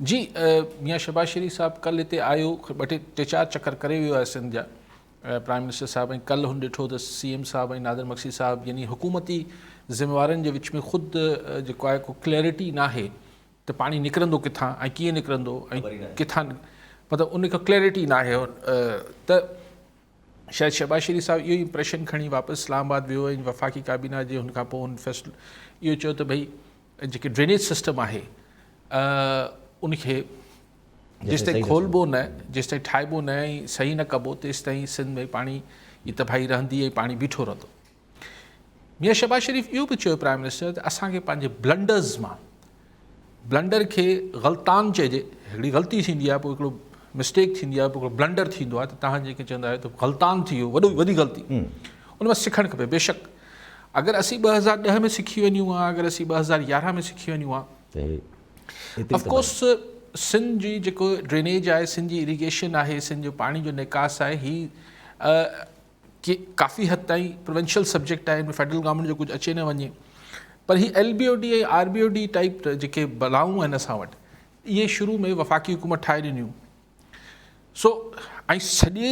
जी मियाँ शहबाज शरीफ़ साहब कल हिते आयो टे चार चक्कर करे वियो आहे सिंध जा प्राइम मिनिस्टर साहब, ऐं कल हुन ॾिठो त CM साहब ऐं नादिर मक्सी साहब यानी हुकूमती ज़िम्मेवारनि जे विच में ख़ुदि जेको आहे को क्लैरिटी नाहे त पाणी निकिरंदो किथां ऐं कीअं निकिरंदो ऐं किथां, मतिलबु उन खां क्लैरिटी नाहे। त शायदि शहबाज शरीफ़ साहब इहो इंप्रेशन खणी वापसि इस्लामाबाद वियो ऐं वफ़ाक़ी काबीना जे हुन खां पोइ हुन फ़ैसिलो इहो चयो त भई जेके ड्रेनेज सिस्टम आहे उनखे जेसिताईं खोलबो न, जेसिताईं ठाहिबो न ऐं सही न कबो तेसिताईं सिंध में पाणी जी तबाही रहंदी ऐं पाणी बीठो रहंदो। मियाँ शहबाज शरीफ़ इहो बि चयो प्राइम मिनिस्टर त असांखे पंहिंजे ब्लंडर्स मां, ब्लंडर खे ग़लतान चइजे, हिकिड़ी ग़लती थींदी आहे पोइ हिकिड़ो मिस्टेक थींदी आहे पोइ हिकिड़ो ब्लंडर थींदो आहे, त तव्हां जेके चवंदा आहियो त ग़लतान थी वियो, वॾी ग़लती, उन मां सिखणु खपे। बेशक अगरि असीं 2010 में सिखी वञूं हा, अगरि असीं 2011 में सिखी वञूं हा, ऑफकोर्स सिंध जी जेको ड्रेनेज आहे, सिंध जी इरीगेशन आहे, सिंध जो पाणी जो निकास आहे, ही काफ़ी हद ताईं प्रोविंशियल सब्जेक्ट आहे, हिन फेडरल गवर्नमेंट जो कुझु अचे न वञे, पर ही LBOD ऐं RBOD टाइप जेके बलाऊं आहिनि असां वटि, इहे शुरू में वफ़ाक़ी हुकूमत ठाहे ॾिनियूं। सो ऐं सॼे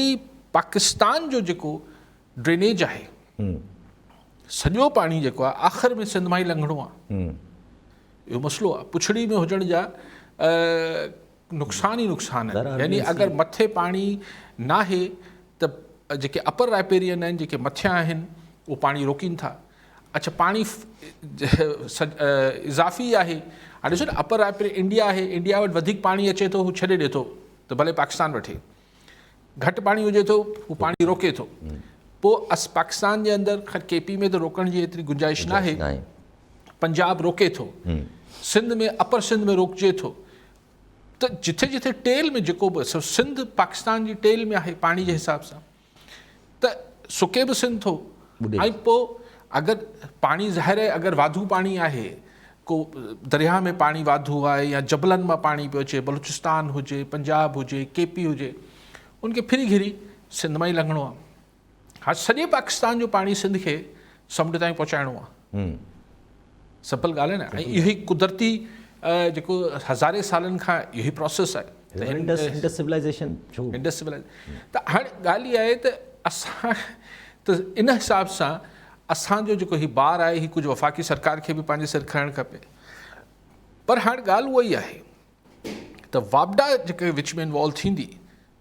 पाकिस्तान जो जेको ड्रेनेज आहे, सॼो पाणी जेको आहे आख़िर में सिंध मां ई लंघणो आहे। इहो मसइलो आहे, पुछड़ी में हुजण जा नुक़सान ई नुक़सान आहिनि। यानी अगरि मथे पाणी नाहे त जेके अपर राइपेरियन आहिनि, जेके मथियां आहिनि, उहो पाणी रोकीनि था। अच्छा, पाणी इज़ाफ़ी आहे, हाणे ॾिसो न, अपर राइपेरियन इंडिया आहे, इंडिया वटि वधीक पाणी अचे थो, हू छॾे ॾिए थो त भले पाकिस्तान वठे, घटि पाणी हुजे थो हू पाणी रोके थो। पोइ पाकिस्तान जे अंदरि KP में त रोकण जी एतिरी गुंजाइश न आहे, पंजाब रोके थो, सिंध में अपर सिंध में रोकिजे थो, त जिथे जिथे टेल में जेको बि सिंध पाकिस्तान जी टेल में आहे पाणी जे हिसाब सां, त सुके बि सिंध थो। ऐं पोइ अगरि पाणी ज़ाहिर आहे, अगरि वाधू पाणी आहे, को दरिया में पाणी वाधू आहे या जबलनि मां पाणी पियो अचे, बलूचिस्तान हुजे, पंजाब हुजे, KP हुजे, उनखे फिरी घिरी सिंध मां ई लंघणो आहे। हा, सॼे पाकिस्तान जो पाणी सिंध खे समुंड ताईं पहुचाइणो आहे। सिंपल ॻाल्हि आहे न। ऐं इहो ई कुदरती जेको हज़ारे सालनि खां इहो ई प्रोसेस आहे। इंडस सिविलाइज़ेशन त हाणे ॻाल्हि इहा आहे त असां त इन हिसाब सां असांजो जेको हीउ ॿार आहे, हीउ कुझु वफ़ाक़ी सरकार खे बि पंहिंजे सिर खणणु खपे। पर हाणे ॻाल्हि उहा ई आहे त वापडा जेके विच में इन्वॉल्व थींदी,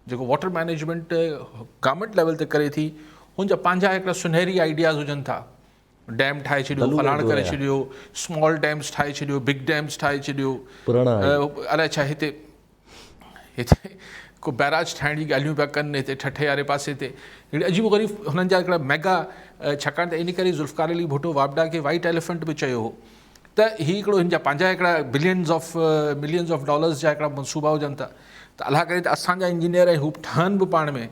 जेको वाटर मैनेजमेंट गवर्नमेंट लेवल ते करे थी, हुनजा पंहिंजा हिकिड़ा सुनहरी आइडियाज़ हुजनि था। डैम ठाहे छॾियो, फलाण करे छॾियो, स्मॉल डैम्स ठाहे छॾियो, बिग डैम्स ठाहे छॾियो, अलाए छा हिते को बैराज ठाहिण जी ॻाल्हियूं पिया कनि, हिते ठठे वारे पासे ते हिकिड़े अजीबो ग़रीब हुननि जा हिकिड़ा मेगा, छाकाणि त इन करे ज़ुल्फ़िकार अली भुट्टो वापडा खे वाइट एलिफेंट बि चयो हो, त हीउ हिकिड़ो हिन जा पंहिंजा हिकिड़ा मिलियंस ऑफ डॉलर्स जा हिकिड़ा मनसूबा हुजनि था। त अलाह करे त असांजा इंजीनियर ऐं हू ठहनि बि पाण में,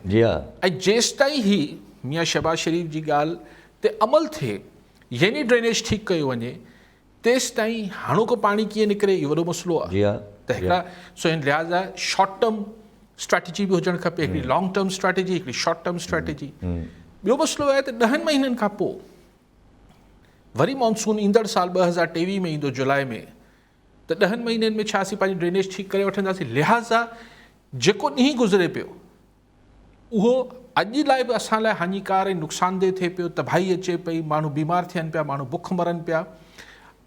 ऐं जेसिताईं ही मियाँ शहबाज शरीफ़ जी ॻाल्हि ते अमल थिए, यानी ड्रेनेज ठीकु कयो वञे, तेसिताईं हाणोको पाणी कीअं निकिरे इहो वॾो मसइलो आहे। त हिकिड़ा सो हिन लिहाज़ा शॉर्ट टर्म स्ट्रैटेजी बि हुजणु खपे, हिकिड़ी लॉन्ग टर्म स्ट्रैटेजी, हिकिड़ी शॉर्ट टर्म स्ट्रैटेजी। ॿियो मसइलो आहे त 10 महीननि खां पोइ वरी मॉनसून ईंदड़ साल 2023 में ईंदो जुलाई में, त 10 महीननि में छा असीं पंहिंजी ड्रेनेज ठीकु करे वठंदासीं? लिहाज़ा जेको ॾींहुं गुज़रे पियो उहो अॼु लाइ बि असां लाइ हानिकार ऐं नुक़सानदेह थिए पियो, तबाही अचे पई, माण्हू बीमार थियनि पिया, माण्हू बुख मरनि पिया।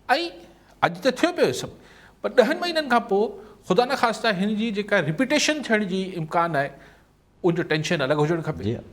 ऐं अॼु त थियो पियो सभु, पर 10 महीननि खां पोइ ख़ुदा न ख़ास्ता हिन जी जेका रिपीटेशन थियण जी इम्कान आहे, उनजो टेंशन अलॻि हुजणु खपे।